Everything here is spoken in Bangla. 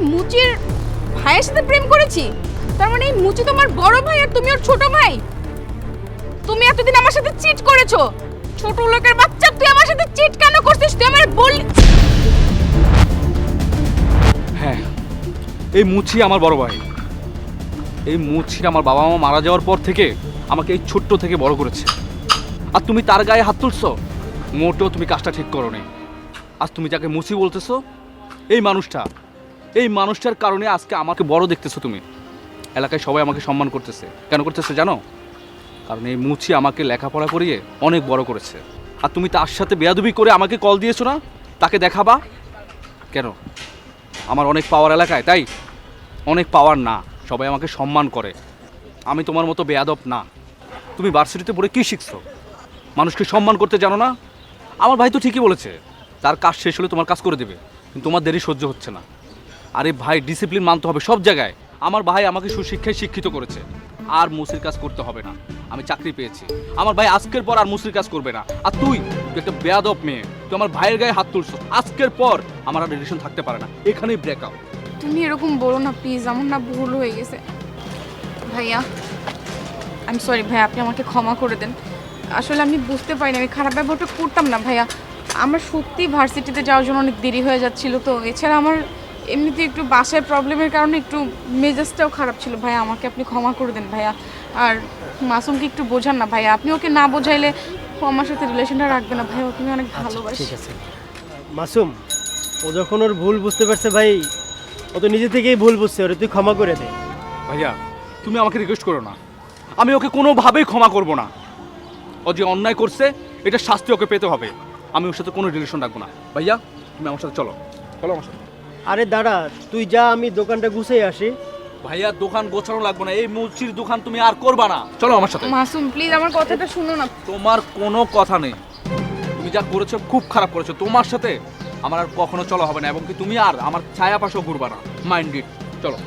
একটা মুচির ভাইয়ের সাথে প্রেম করেছি? তার মানে এই মুচি তোমার বড় ভাই আর তুমি ওর ছোট ভাই? তুমি এতদিন আমার সাথে চিট করেছো। ছোট লোকের বাচ্চা, তুই আমার সাথে চিট কেন করছিস? তুই আমার বললি। হ্যাঁ, এই মুচি আমার বড় ভাই। এই মুচি আমার বাবা মা মারা যাওয়ার পর থেকে আমাকে এই ছোট্ট থেকে বড় করেছে। আর তুমি তার গায়ে হাত তুলছো? মোটেও তুমি কাজটা ঠিক করো নি। আজ তুমি যাকে মুচি বলতেছো, এই মানুষটার কারণে আজকে আমাকে বড় দেখতেছো তুমি। এলাকায় সবাই আমাকে সম্মান করতেছে। কেন করতেছে জানো? কারণ এই মুচি আমাকে লেখাপড়া করিয়ে অনেক বড় করেছে। আর তুমি তার সাথে বেয়াদবি করে আমাকে কল দিয়েছো না? তাকে দেখাবা কেন? আমার অনেক পাওয়ার এলাকায়, তাই? অনেক পাওয়ার না, সবাই আমাকে সম্মান করে। আমি তোমার মতো বেয়াদব না। তুমি ভার্সিটিতে পড়ে কী শিখছো? মানুষকে সম্মান করতে জানো না? আমার ভাই তো ঠিকই বলেছে, তার কাজ শেষ হলে তোমার কাজ করে দেবে, কিন্তু তোমার দেরি সহ্য হচ্ছে না। আরে ভাই, ডিসিপ্লিন মানতে হবে সব জায়গায়। আমার ভাই আমাকে সুশিক্ষায় শিক্ষিত করেছে। আর মুসির কাজ করতে হবে না, আমি চাকরি পেয়েছি। আমার ভাই আজকের পর আর মুসির কাজ করবে না। আর তুই একটা বেয়াদব মেয়ে, তুই আমার ভাইয়ের গায়ে হাত তুলছো। আজকের পর আমার আর রিলেশন থাকতে পারে না, এখানেই ব্রেকআপ। তুমি এরকম বলো না প্লিজ, আমার না ভুল হয়ে গেছে। ভাইয়া আই এম সরি ভাইয়া, আপনি আমাকে ক্ষমা করে দেন। আসলে আমি বুঝতে পারিনি, আমি খারাপ ব্যবহারটা করতাম না ভাইয়া। আমার সত্যি ভার্সিটিতে যাওয়ার জন্য অনেক দেরি হয়ে যাচ্ছিল। তো এছাড়া আমার এমনিতে একটু বাসায় প্রবলেমের কারণে একটু মেজাজটাও খারাপ ছিল ভাইয়া। আমাকে আপনি ক্ষমা করে দেন ভাইয়া। আর মাসুমকে একটু বোঝান না ভাইয়া, আপনি ওকে না বোঝাইলে ও আমার সাথে রিলেশনটা রাখবে না ভাইয়া। ওকে আমি অনেক ভালোবাসি। ঠিক আছে মাসুম, ও যখন ওর ভুল বুঝতে পারছে ভাই, ও তো নিজে থেকেই ভুল বুঝছে, ওরে তুই ক্ষমা করে দে। ভাইয়া তুমি আমাকে রিকোয়েস্ট করো না, আমি ওকে কোনোভাবেই ক্ষমা করব না। ও যে অন্যায় করছে এটা শাস্তি ওকে পেতে হবে। আমি ওর সাথে কোনো রিলেশন রাখবো না। ভাইয়া তুমি আমার সাথে চলো, চলো আমার সাথে। আরে দাঁড়া, তুই যা, আমি দোকানটা গুছিয়ে আসি। ভাইয়া দোকান গোছানো লাগবে না, এই মুচির দোকান তুমি আর করবা না। চলো আমার সাথে। মাসুম প্লিজ আমার কথাটা শুনো না। তোমার কোনো কথা নেই, তুমি যা করেছো খুব খারাপ করেছো। তোমার সাথে আমার আর কখনো চলা হবে না, এবং কি তুমি আর আমার ছায়া পাশেও ঘুরবা না। মাইন্ড ইট, চলো।